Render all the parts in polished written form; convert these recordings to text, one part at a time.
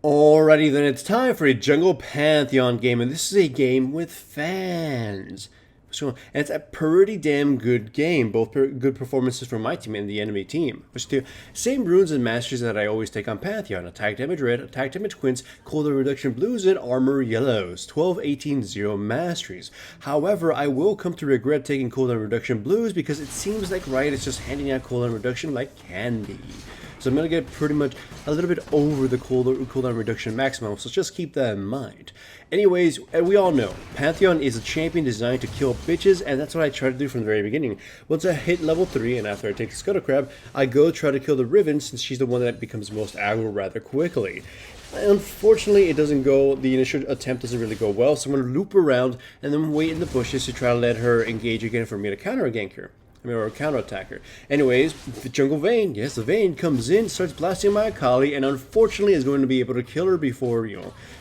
Alrighty then, it's time for a Jungle Pantheon game, and this is a game with fans. So, and it's a pretty damn good game, both good performances from my team and the enemy team. Which do same runes and masters that I always take on Pantheon: attack damage red, attack damage quints, cooldown reduction blues, and armor yellows. 12, 18, 0 masteries. However, I will come to regret taking cooldown reduction blues because it seems like Riot is just handing out cooldown reduction like candy. So I'm going to get pretty much a little bit over the cooldown reduction maximum, so just keep that in mind. Anyways, we all know, Pantheon is a champion designed to kill bitches, and that's what I try to do from the very beginning. Once I hit level 3, and after I take the Scuttle Crab, I go try to kill the Riven, since she's the one that becomes most aggro rather quickly. Unfortunately, it doesn't go, the initial attempt doesn't really go well, so I'm going to loop around and then wait in the bushes to try to let her engage again for me to counter-gank her. Or a counter-attacker. Anyways, the Jungle Vayne, yes, the Vayne comes in, starts blasting my Akali, and unfortunately is going to be able to kill her before,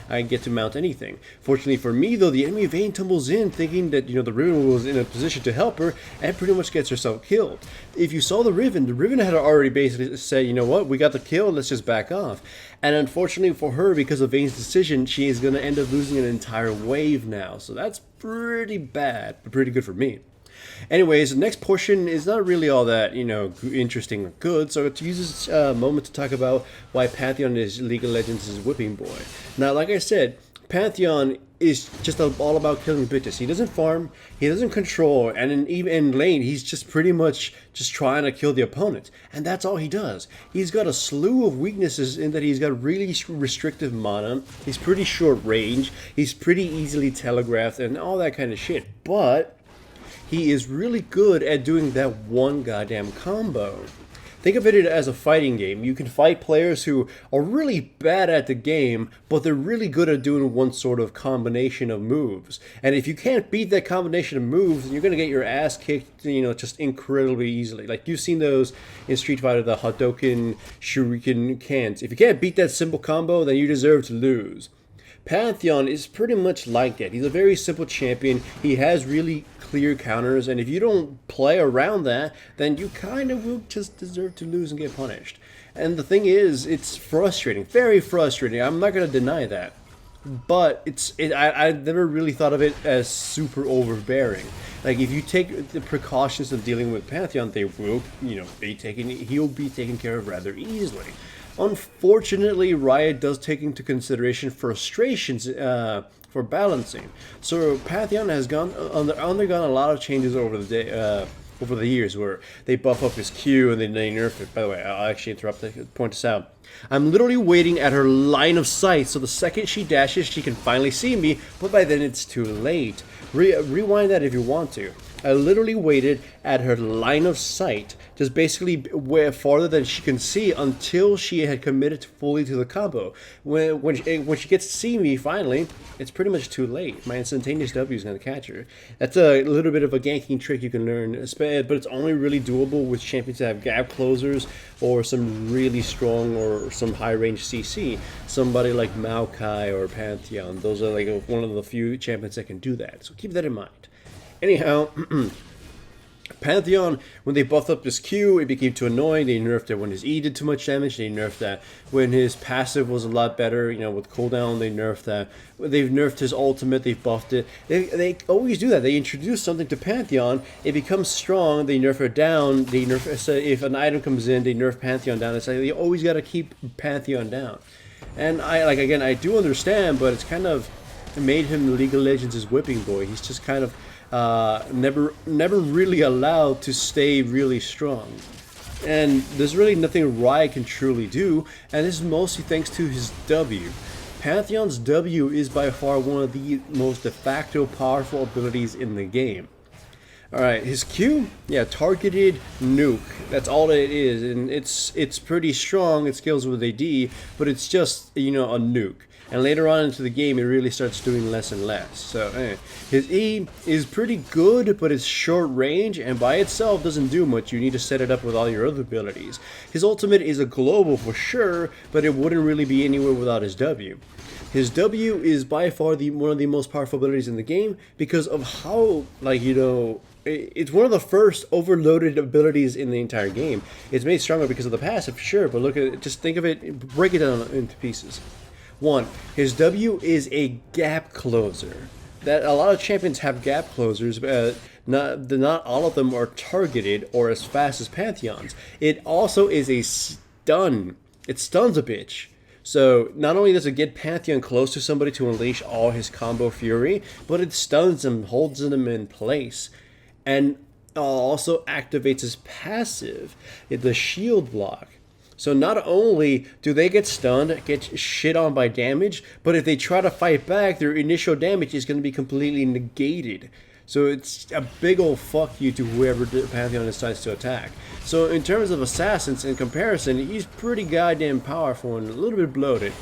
I get to mount anything. Fortunately for me, though, the enemy Vayne tumbles in, thinking that, the Riven was in a position to help her, and pretty much gets herself killed. If you saw the Riven had already basically said, you know what, we got the kill, let's just back off. And unfortunately for her, because of Vayne's decision, she is going to end up losing an entire wave now. So that's pretty bad, but pretty good for me. Anyways, the next portion is not really all that, interesting or good, so to use this moment to talk about why Pantheon is League of Legends' whipping boy. Now, like I said, Pantheon is just all about killing bitches. He doesn't farm, he doesn't control, and even in lane, he's just pretty much just trying to kill the opponent. And that's all he does. He's got a slew of weaknesses in that he's got really restrictive mana, he's pretty short range, he's pretty easily telegraphed, and all that kind of shit. But he is really good at doing that one goddamn combo. Think of it as a fighting game. You can fight players who are really bad at the game, but they're really good at doing one sort of combination of moves. And if you can't beat that combination of moves, then you're going to get your ass kicked, just incredibly easily. Like, you've seen those in Street Fighter, the Hadouken, Shuriken, cans. If you can't beat that simple combo, then you deserve to lose. Pantheon is pretty much like that. He's a very simple champion. He has really clear counters, and if you don't play around that, then you kind of will just deserve to lose and get punished. And the thing is, it's frustrating, very frustrating. I'm not going to deny that. But I never really thought of it as super overbearing. Like, if you take the precautions of dealing with Pantheon, they will, he'll be taken care of rather easily. Unfortunately, Riot does take into consideration frustrations for balancing. So Pantheon has undergone a lot of changes over the years, where they buff up his Q and then they nerf it. By the way, I'll actually interrupt to point this out. I'm literally waiting at her line of sight, so the second she dashes, she can finally see me, but by then it's too late. Rewind that if you want to. I literally waited at her line of sight, just basically where farther than she can see, until she had committed fully to the combo. When she gets to see me finally, it's pretty much too late. My instantaneous W is going to catch her. That's a little bit of a ganking trick you can learn, but it's only really doable with champions that have gap closers or some really strong or some high range CC. Somebody like Maokai or Pantheon. Those are like one of the few champions that can do that. So keep that in mind. Anyhow, Pantheon, when they buffed up his Q, it became too annoying. They nerfed it when his E did too much damage. They nerfed that when his passive was a lot better, with cooldown. They nerfed that. They've nerfed his ultimate. They've buffed it. They always do that. They introduce something to Pantheon. It becomes strong. They nerf it down. They nerf. So if an item comes in, they nerf Pantheon down. It's like they always got to keep Pantheon down. And I do understand, but it's kind of made him League of Legends' whipping boy. He's just kind of never really allowed to stay really strong. And there's really nothing Riot can truly do, and this is mostly thanks to his W. Pantheon's W is by far one of the most de facto powerful abilities in the game. Alright, his Q, targeted nuke. That's all it is, and it's pretty strong. It scales with AD, but it's just, a nuke. And later on into the game, it really starts doing less and less. So, his E is pretty good, but it's short range, and by itself doesn't do much. You need to set it up with all your other abilities. His ultimate is a global for sure, but it wouldn't really be anywhere without his W. His W is by far one of the most powerful abilities in the game because of how, it's one of the first overloaded abilities in the entire game. It's made stronger because of the passive, sure, but look at it, just think of it, break it down into pieces. One, his W is a gap closer. That a lot of champions have gap closers, but not all of them are targeted or as fast as Pantheon's. It also is a stun. It stuns a bitch. So not only does it get Pantheon close to somebody to unleash all his combo fury, but it stuns them, holds them in place, and also activates his passive, the shield block. So not only do they get stunned, get shit on by damage, but if they try to fight back, their initial damage is going to be completely negated. So it's a big old fuck you to whoever Pantheon decides to attack. So in terms of assassins, in comparison, he's pretty goddamn powerful and a little bit bloated.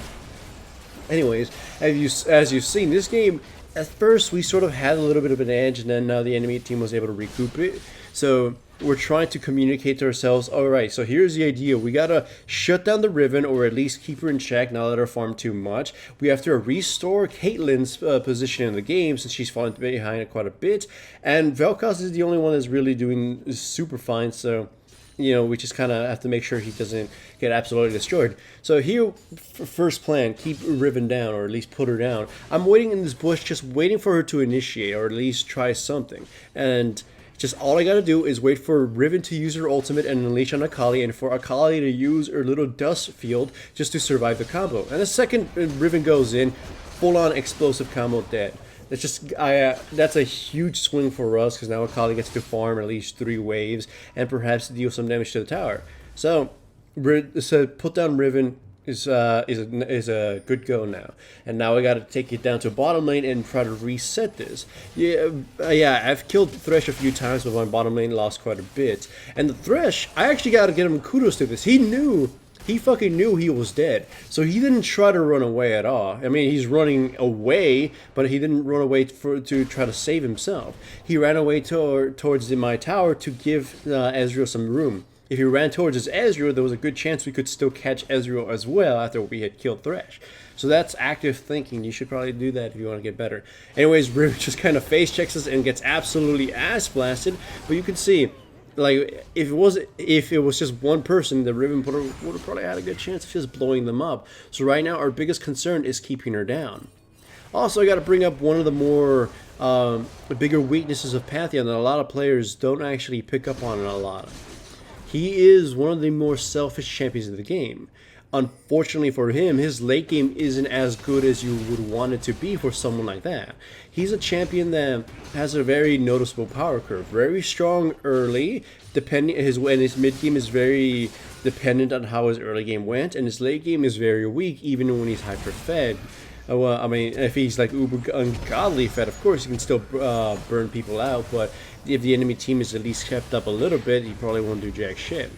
Anyways, as you've seen, this game, at first we sort of had a little bit of an edge, and then now the enemy team was able to recoup it. So we're trying to communicate to ourselves, alright, so here's the idea. We gotta shut down the Riven, or at least keep her in check, not let her farm too much. We have to restore Caitlyn's position in the game, since she's fallen behind it quite a bit. And Vel'Koz is the only one that's really doing super fine, so you know, we just kind of have to make sure he doesn't get absolutely destroyed. So here, first plan, keep Riven down, or at least put her down. I'm waiting in this bush, just waiting for her to initiate, or at least try something. And just all I gotta do is wait for Riven to use her ultimate and unleash on Akali, and for Akali to use her little dust field just to survive the combo. And the second Riven goes in, full-on explosive combo dead. That's just that's a huge swing for us, because now Akali gets to farm at least 3 waves and perhaps deal some damage to the tower. So put down Riven is a good go now, and now I got to take it down to bottom lane and try to reset this. Yeah, I've killed Thresh a few times, but my bottom lane lost quite a bit. And the Thresh, I actually got to give him kudos to this. He fucking knew he was dead, so he didn't try to run away at all. I mean, he's running away, but he didn't run away to try to save himself. He ran away towards my tower to give Ezreal some room. If he ran towards his Ezreal, there was a good chance we could still catch Ezreal as well after we had killed Thresh. So that's active thinking. You should probably do that if you want to get better. Anyways, Riven just kind of face checks us and gets absolutely ass blasted, but you can see, like, if it was just one person, the Riven putter would have probably had a good chance of just blowing them up. So right now, our biggest concern is keeping her down. Also, I got to bring up one of the more bigger weaknesses of Pantheon that a lot of players don't actually pick up on a lot. He is one of the more selfish champions in the game. Unfortunately for him, his late game isn't as good as you would want it to be for someone like that. He's a champion that has a very noticeable power curve. Very strong early, and his mid game is very dependent on how his early game went, and his late game is very weak even when he's hyper fed. Well, I mean, if he's like uber ungodly fed, of course he can still burn people out, but if the enemy team is at least kept up a little bit, he probably won't do jack shit.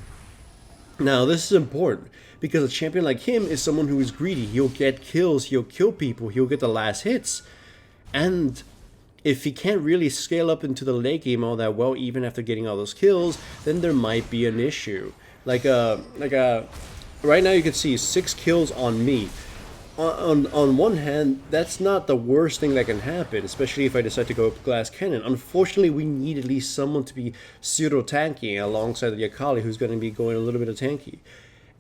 Now, this is important, because a champion like him is someone who is greedy. He'll get kills, he'll kill people, he'll get the last hits. And if he can't really scale up into the late game all that well, even after getting all those kills, then there might be an issue. Right now you can see 6 kills on me. On one hand, that's not the worst thing that can happen, especially if I decide to go Glass Cannon. Unfortunately, we need at least someone to be pseudo-tanky alongside the Akali, who's going to be going a little bit of tanky.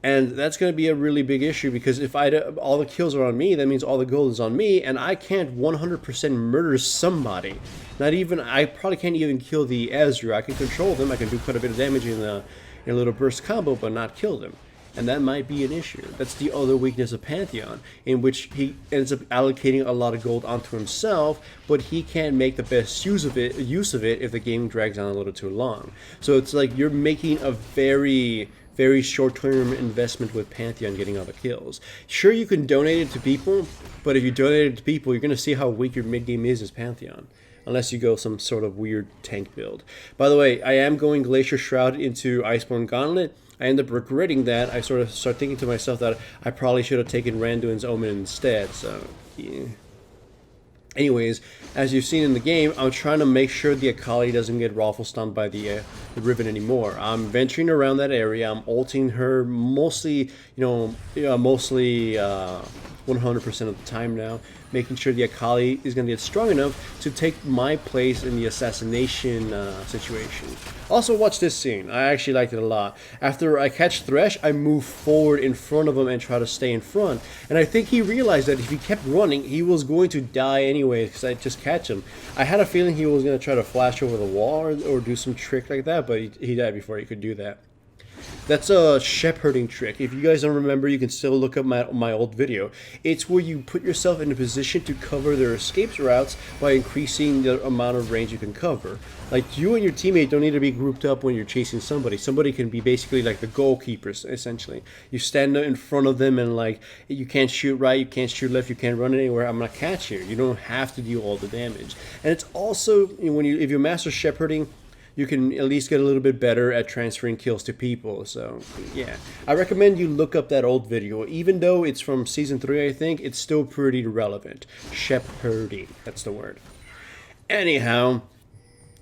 And that's going to be a really big issue, because if all the kills are on me, that means all the gold is on me, and I can't 100% murder somebody. I probably can't even kill the Ezreal. I can control them, I can do quite a bit of damage in a little burst combo, but not kill them. And that might be an issue. That's the other weakness of Pantheon, in which he ends up allocating a lot of gold onto himself, but he can't make the best use of it if the game drags on a little too long. So it's like you're making a very short-term investment with Pantheon getting all the kills. Sure, you can donate it to people, but if you donate it to people, you're going to see how weak your mid-game is as Pantheon, unless you go some sort of weird tank build. By the way, I am going Glacier Shroud into Iceborne Gauntlet. I end up regretting that. I sort of start thinking to myself that I probably should have taken Randuin's Omen instead, so yeah. Anyways, as you've seen in the game, I'm trying to make sure the Akali doesn't get raffle stomped by the Riven anymore. I'm venturing around that area. I'm ulting her mostly 100% of the time now, making sure the Akali is going to get strong enough to take my place in the assassination situation. Also, watch this scene. I actually liked it a lot. After I catch Thresh, I move forward in front of him and try to stay in front. And I think he realized that if he kept running, he was going to die anyway because I'd just catch him. I had a feeling he was going to try to flash over the wall or do some trick like that, but he died before he could do that. That's a shepherding trick. If you guys don't remember, you can still look up my old video. It's where you put yourself in a position to cover their escape routes by increasing the amount of range you can cover. Like, you and your teammate don't need to be grouped up when you're chasing somebody. Somebody can be basically like the goalkeepers, essentially. You stand in front of them and, like, you can't shoot right, you can't shoot left, you can't run anywhere. I'm gonna catch you. You don't have to do all the damage. And it's also, if you master shepherding, you can at least get a little bit better at transferring kills to people. So, yeah. I recommend you look up that old video. Even though it's from Season 3, I think, it's still pretty relevant. Shepherding. That's the word. Anyhow,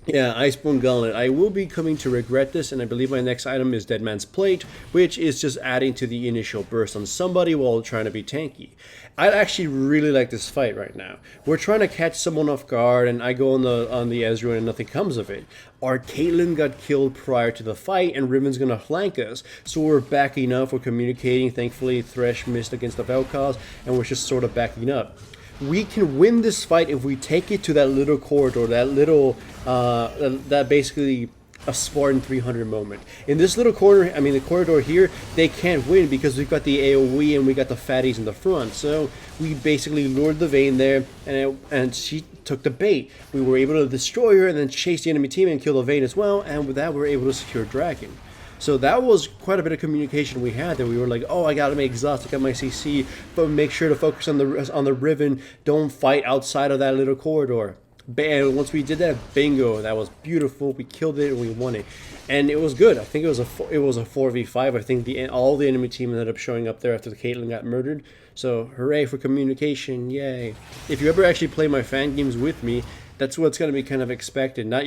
yeah, Iceborne Gauntlet. I will be coming to regret this, and I believe my next item is Dead Man's Plate, which is just adding to the initial burst on somebody while trying to be tanky. I actually really like this fight right now. We're trying to catch someone off guard, and I go on the Ezreal and nothing comes of it. Our Caitlyn got killed prior to the fight, and Riven's gonna flank us, so we're backing up, we're communicating. Thankfully, Thresh missed against the Vel'Koz, and we're just sort of backing up. We can win this fight if we take it to that little corridor, that little, that basically a Spartan 300 moment. In this little corner, I mean the corridor here, they can't win because we've got the AoE and we got the fatties in the front. So we basically lured the Vayne there, and she took the bait. We were able to destroy her and then chase the enemy team and kill the Vayne as well, and with that we were able to secure Dragon. So that was quite a bit of communication we had, that we were like, oh, I gotta make exhaust, I got my CC, but make sure to focus on the Riven, don't fight outside of that little corridor. And once we did that, bingo, that was beautiful. We killed it and we won it, and it was good. I think it was a 4v5. I think all the enemy team ended up showing up there after the Caitlyn got murdered. So hooray for communication, yay! If you ever actually play my fan games with me, that's what's going to be kind of expected. Not,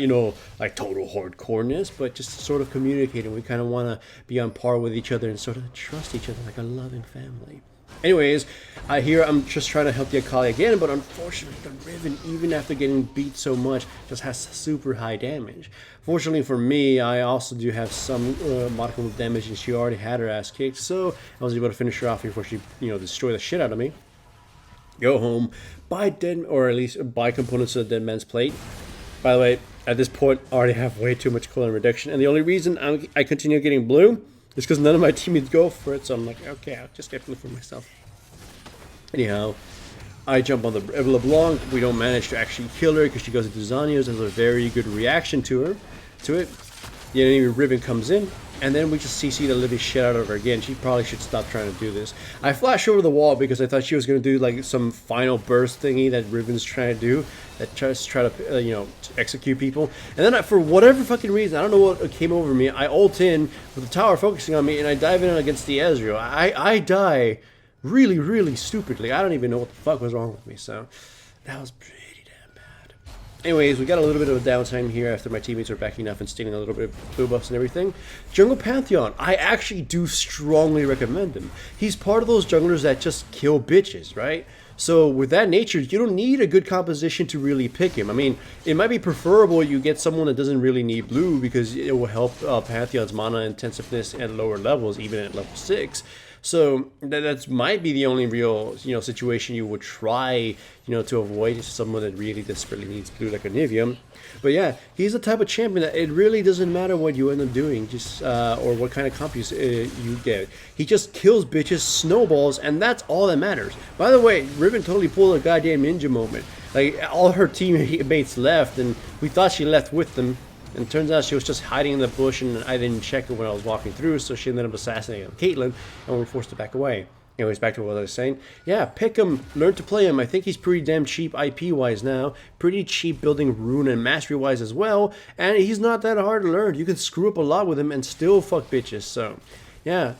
like total hardcoreness, but just sort of communicating. We kind of want to be on par with each other and sort of trust each other like a loving family. Anyways, here I'm just trying to help the Akali again, but unfortunately the Riven, even after getting beat so much, just has super high damage. Fortunately for me, I also do have some modicum of damage, and she already had her ass kicked, so I was able to finish her off before she, destroyed the shit out of me. Go home, buy components of the Dead Man's Plate. By the way, at this point, I already have way too much cooldown reduction, and the only reason I continue getting blue is because none of my teammates go for it, so I'm like, okay, I'll just get blue for myself. Anyhow, I jump on the LeBlanc. We don't manage to actually kill her because she goes into Zanya's. There's a very good reaction to it. The enemy Riven comes in, and then we just CC the living shit out of her again. She probably should stop trying to do this. I flashed over the wall because I thought she was going to do like some final burst thingy that Riven's trying to do, that try to execute people. And then for whatever fucking reason, I don't know what came over me, I ult in with the tower focusing on me, and I dive in against the Ezreal. I die really, really stupidly. I don't even know what the fuck was wrong with me. So that was pretty damn bad. Anyways, we got a little bit of a downtime here after my teammates are backing up and stealing a little bit of blue buffs and everything. Jungle Pantheon, I actually do strongly recommend him. He's part of those junglers that just kill bitches, right? So with that nature, you don't need a good composition to really pick him. I mean, it might be preferable you get someone that doesn't really need blue because it will help Pantheon's mana intensiveness at lower levels, even at level 6. So that might be the only real, situation you would try, to avoid, is someone that really desperately needs blue like a Nivium. But yeah, he's the type of champion that it really doesn't matter what you end up doing, just or what kind of comp you get. He just kills bitches, snowballs, and that's all that matters. By the way, Riven totally pulled a goddamn ninja moment. Like, all her teammates left, and we thought she left with them. And it turns out she was just hiding in the bush, and I didn't check her when I was walking through, so she ended up assassinating Caitlyn, and we were forced to back away. Anyways, back to what I was saying. Yeah, pick him, learn to play him. I think he's pretty damn cheap IP-wise now, pretty cheap building rune and mastery-wise as well, and he's not that hard to learn. You can screw up a lot with him and still fuck bitches, so yeah,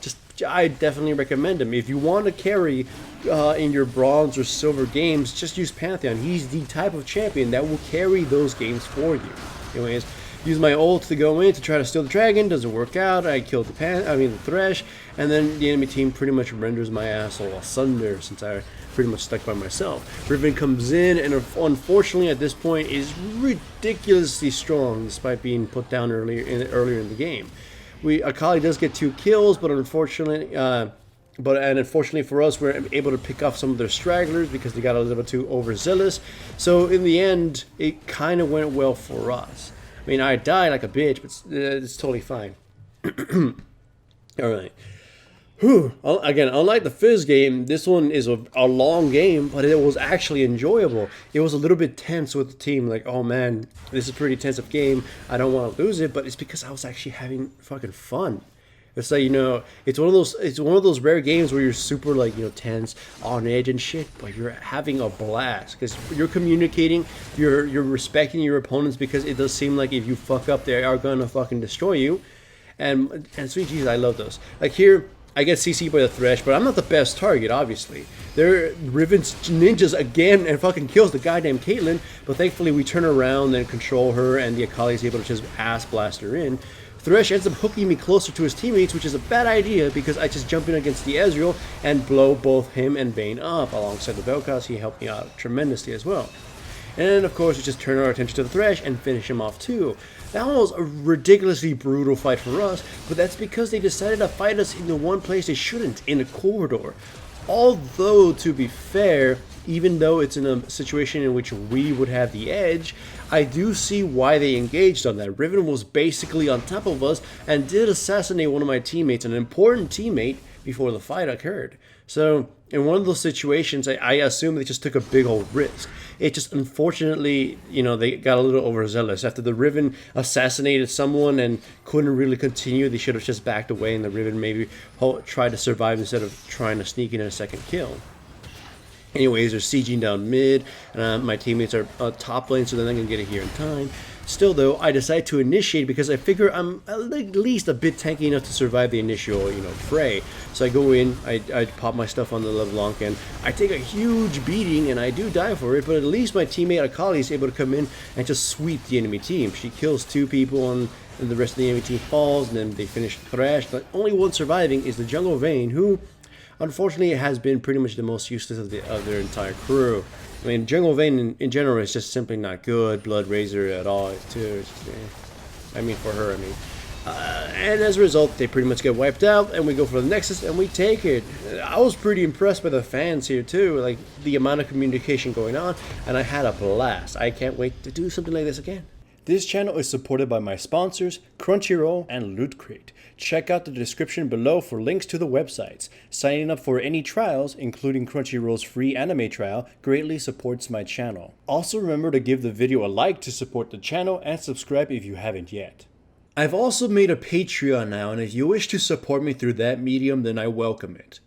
I definitely recommend him. If you want to carry in your bronze or silver games, just use Pantheon. He's the type of champion that will carry those games for you. Anyways, use my ult to go in to try to steal the dragon. Doesn't work out. I killed the Thresh, and then the enemy team pretty much renders my asshole asunder since I pretty much stuck by myself. Riven comes in, and unfortunately at this point is ridiculously strong despite being put down earlier in the game. Akali does get 2 kills, but unfortunately. Unfortunately for us, we're able to pick off some of their stragglers because they got a little too overzealous. So in the end, it kind of went well for us. I mean, I died like a bitch, but it's totally fine. All right. Whew. Again, unlike the Fizz game, this one is a long game, but it was actually enjoyable. It was a little bit tense with the team, like, oh man, this is a pretty tense game. I don't want to lose it, but it's because I was actually having fucking fun. It's like, it's one of those rare games where you're super like, tense, on edge and shit, but you're having a blast because you're communicating, you're respecting your opponents, because it does seem like if you fuck up, they are gonna fucking destroy you. And sweet Jesus, I love those. Like here, I get CC'd by the Thresh, but I'm not the best target, obviously. Riven's ninjas again and fucking kills the goddamn Caitlyn, but thankfully we turn around and control her, and the Akali is able to just ass blast her in. Thresh ends up hooking me closer to his teammates, which is a bad idea because I just jump in against the Ezreal and blow both him and Vayne up. Alongside the Vel'Koz, he helped me out tremendously as well. And of course, we just turn our attention to the Thresh and finish him off too. That one was a ridiculously brutal fight for us, but that's because they decided to fight us in the one place they shouldn't, in a corridor. Although, to be fair, even though it's in a situation in which we would have the edge, I do see why they engaged on that. Riven was basically on top of us and did assassinate one of my teammates, an important teammate, before the fight occurred. So in one of those situations, I assume they just took a big old risk. It just, unfortunately, they got a little overzealous. After the Riven assassinated someone and couldn't really continue, they should have just backed away, and the Riven maybe tried to survive instead of trying to sneak in a second kill. Anyways, they're sieging down mid, and my teammates are top lane, so they're not going to get it here in time. Still, though, I decide to initiate because I figure I'm at least a bit tanky enough to survive the initial, fray. So I go in, I pop my stuff on the LeBlanc, and I take a huge beating, and I do die for it, but at least my teammate Akali is able to come in and just sweep the enemy team. She kills 2 people, and the rest of the enemy team falls, and then they finish Thresh. But only one surviving is the jungle Vayne, who unfortunately has been pretty much the most useless of their entire crew. I mean, jungle Vayne in general is just simply not good. Blood Razor at all too. I mean, for her, and as a result, they pretty much get wiped out, and we go for the Nexus, and we take it. I was pretty impressed by the fans here too, like the amount of communication going on, and I had a blast. I can't wait to do something like this again. This channel is supported by my sponsors, Crunchyroll and Loot Crate. Check out the description below for links to the websites. Signing up for any trials, including Crunchyroll's free anime trial, greatly supports my channel. Also remember to give the video a like to support the channel, and subscribe if you haven't yet. I've also made a Patreon now, and if you wish to support me through that medium, then I welcome it.